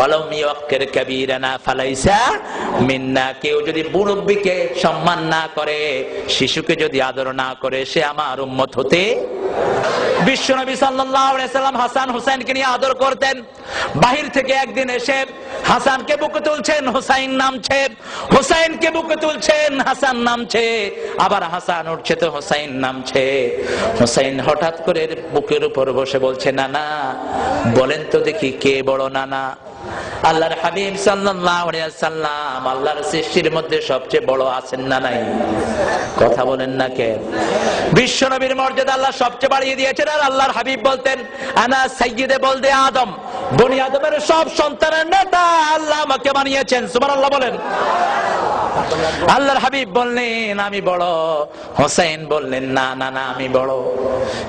ওয়ালাম ইয়াক্কির কাবীরানা ফালাইসা মিন্না। কেউ যদি মুরব্বিকে সম্মান না করে, শিশুকে যদি আদর না করে, সে আমার উম্মত হতে। বিশ্বনবী সাল্লাল্লাহু আলাইহি সাল্লাম হাসান হুসাইনকে নিয়ে আদর করতেন। বাহির থেকে একদিন এসে হাসানকে বুকে তুলছেন, হুসাইন নামছে, হুসাইনকে বুকে তুলছেন, হাসান নামছে, আবার হাসান উঠছে তো হুসাইন নামছে। হুসাইন হঠাৎ করে বুকের উপর বসে বলছে, নানা বলেন তো দেখি কে বড় নানা? আল্লাহর হাবিব সাল্লাল্লাহু আলাইহি ওয়াসাল্লাম আল্লাহর সৃষ্টির মধ্যে সবচেয়ে বড় আছেন না নাই? কথা বলেন না কেন? বিশ্বনবীর মর্যাদা আল্লাহ সবচেয়ে বাড়িয়ে দিয়েছেন। আর আল্লাহর হাবিব বলতেন, আনা সাইয়্যিদে বলদে আদম, বনি আদমের সব সন্তানের নেতা আল্লাহ আমাকে বানিয়েছেন। সুবহানাল্লাহ বলেন। আল্লাহর হাবিব বললেন আমি বড়, হুসাইন বললেন না না না আমি বড়।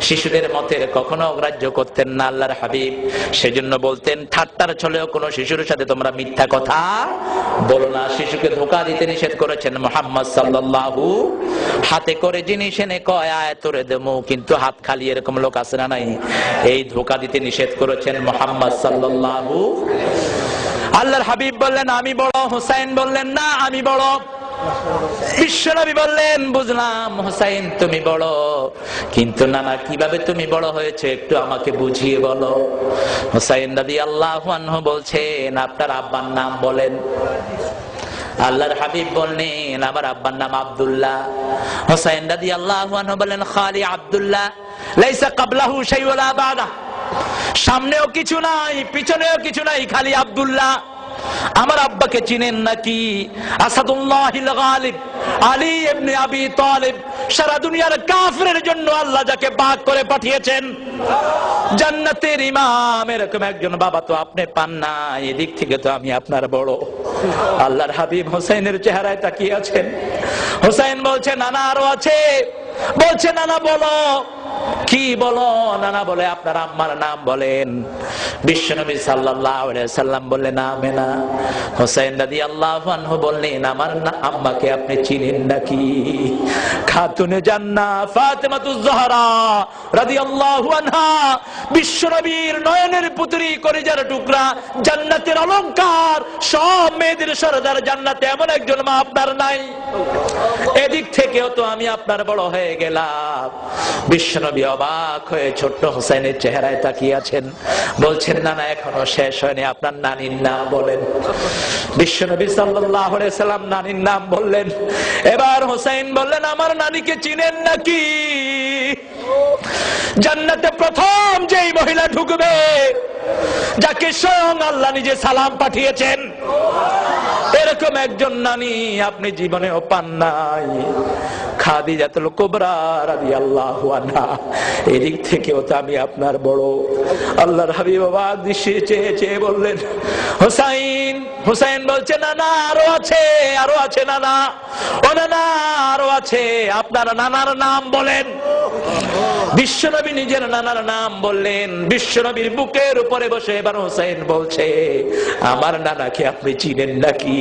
শিশুদের মতের কখনো অগ্রাহ্য করতেন না আল্লাহর হাবিব। সেজন্য বলতেন, ঠাট্টার ছলেও কোনো শিশুর সাথে তোমরা মিথ্যা কথা বলো না। শিশুকে ধোঁকা দিতে নিষেধ করেছেন মুহাম্মদ সাল্লাল্লাহু। হাতে করে জিনিস এনে কয় আয় তোরে দেবো, কিন্তু হাত খালি এরকম লোক আছে না নাই? এই ধোঁকা দিতে নিষেধ করেছেন মুহাম্মদ সাল্লাল্লাহু। আল্লাহর হাবিব বললেন আমি বড়, হুসাইন বললেন না আমি বড়। বিশ্বনবী বললেন, বুঝলাম হুসাইন তুমি বড়, কিন্তু নানা কিভাবে তুমি বড় হয়েছে একটু আমাকে বুঝিয়ে বলো। হুসাইন রাদিয়াল্লাহু আনহু বলছেন, আপনার আব্বার নাম বলেন। আল্লাহর হাবিব বললেন, আমার আব্বার নাম আব্দুল্লাহ। হুসাইন রাদিয়াল্লাহু আনহু বললেন, খালি আব্দুল্লাহ, লাইসা ক্বাবলাহু শাই ওয়ালা বাদা। সামনেও কিছু নাই, পিছনেও কিছু নাই, খালি আব্দুল্লাহ। আমার আব্বাকে চিনেন নাকি? আসাদুল্লাহিল গালিব আলী ইবনে আবি তালিব, সারা দুনিয়ার কাফিরের জন্য আল্লাহ যাকে বাগ করে পাঠিয়েছেন, জান্নাতের ইমাম, এরকম একজন বাবা তো আপনি পান না। এদিক থেকে তো আমি আপনার বড়। আল্লাহর হাবিব হুসাইনের চেহারায় তাকিয়ে আছেন। হুসাইন বলছে, নানা আরো আছে। বলছে, নানা বলো কি বলো? নানা বলে, আপনার আম্মার নাম বলেন। বিশ্বনবী সাল্লাল্লাহু আলাইহি সাল্লাম বললেন, আমেনা। হুসাইন রাদিয়াল্লাহু আনহু বললেন, আমার আম্মাকে আপনি চিনেন নাকি? খাতুনে জান্নাত ফাতেমাতুজ জাহরা রাদিয়াল্লাহু আনহা, বিশ্বনবীর নয়নের পুত্রী, কলিজার টুকরা, জান্নাতের অলংকার, সব মেয়েদের সরদার জান্নাতে এমন একজন মা আপনার নাই। এদিক থেকেও তো আমি আপনার বড় হয়ে গেলাম। বিশ্বনবী অবাক হয়ে ছোট্ট হুসাইনের চেহারায় তাকিয়ে আছেন। বলছেন, না না এখনো শেষ হয়নি, আপনার নানির নাম বলেন। বিশ্বনবী সাল্লাল্লাহু আলাইহি সাল্লাম নানির নাম বললেন। এবার হুসাইন বললেন, আমার নানিকে চিনেন নাকি? জান্নাতে প্রথম যেই মহিলা ঢুকবে, যাকে স্বয়ং আল্লাহ নিজে সালাম পাঠিয়েছেন, এরকম একজন নানি আপনি জীবনেও পান নাই, খাদিজাতুল কুবরা রাদিয়াল্লাহু আনহা। এদিক থেকেও তো আমি আপনার বড়। আল্লাহর হাবিব অবাক দৃষ্টি চেয়ে চেয়ে বললেন, হুসাইন। হুসাইন বলছে, না না আরো আছে, আরো আছে নানা। ও নানা আরো আছে, আপনার নানার নাম বলেন। বিশ্বনবী নিজের নানার নাম বললেন। বিশ্বনবীর বুকের উপরে বসে এবার হুসাইন বলছে, আমার নানাকে আপনি চিনেন নাকি?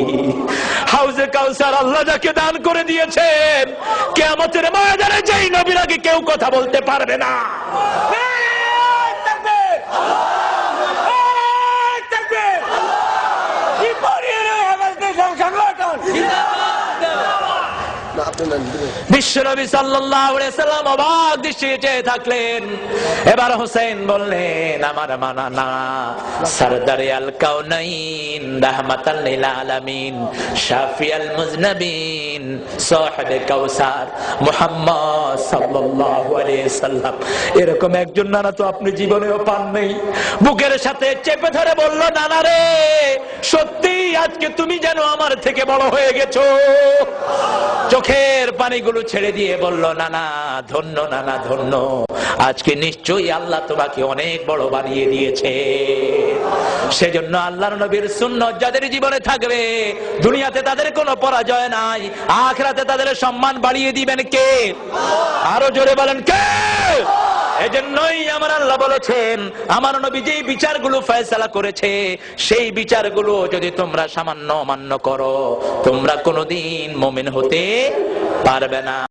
হাউজে কাউসার আল্লাহ যাকে দান করে দিয়েছেন, কিয়ামতের ময়দানে যেই নবীর আগে কেউ কথা বলতে পারবে না। বিশ্বনবী সাল্লাল্লাহু আলাইহি সাল্লাম অবাক দৃষ্টিতে চেয়ে থাকলেন। এবার হুসাইন বললেন, আমার নানা সরদারে আল কাউনাইন, রাহমাতাল লিল আলামিন, শাফিয়াল মুজনাবিন, সাহিবে কাউসার, মুহাম্মদ সাল্লাল্লাহু আলাইহি সাল্লাম, এরকম একজন নানা তো আপনি জীবনেও পান নাই। বুকের সাথে চেপে ধরে বলল, নানা রে, সত্যি আজকে তুমি যেন আমার থেকে বড় হয়ে গেছো। চোখের পানিগুলো ছেড়ে দিয়ে বলল, নানা ধন্য, নানা ধন্য, আজকে নিশ্চয়ই আল্লাহ তোমাকে অনেক বড় বানিয়ে দিয়েছে। সেজন্য আল্লাহর নবীর সুন্নাত যাদের জীবনে থাকবে, দুনিয়াতে তাদের কোনো পরাজয় নাই, আখিরাতে তাদের সম্মান বাড়িয়ে দিবেন কে? আরো জোরে বলেন কে? এজন্যই আমার আল্লাহ বলেছেন, আমার নবী যেই বিচারগুলো ফয়সালা করেছে, সেই বিচারগুলো যদি তোমরা সামান্য অমান্য করো, তোমরা কোনোদিন মুমিন হতে পারবে না।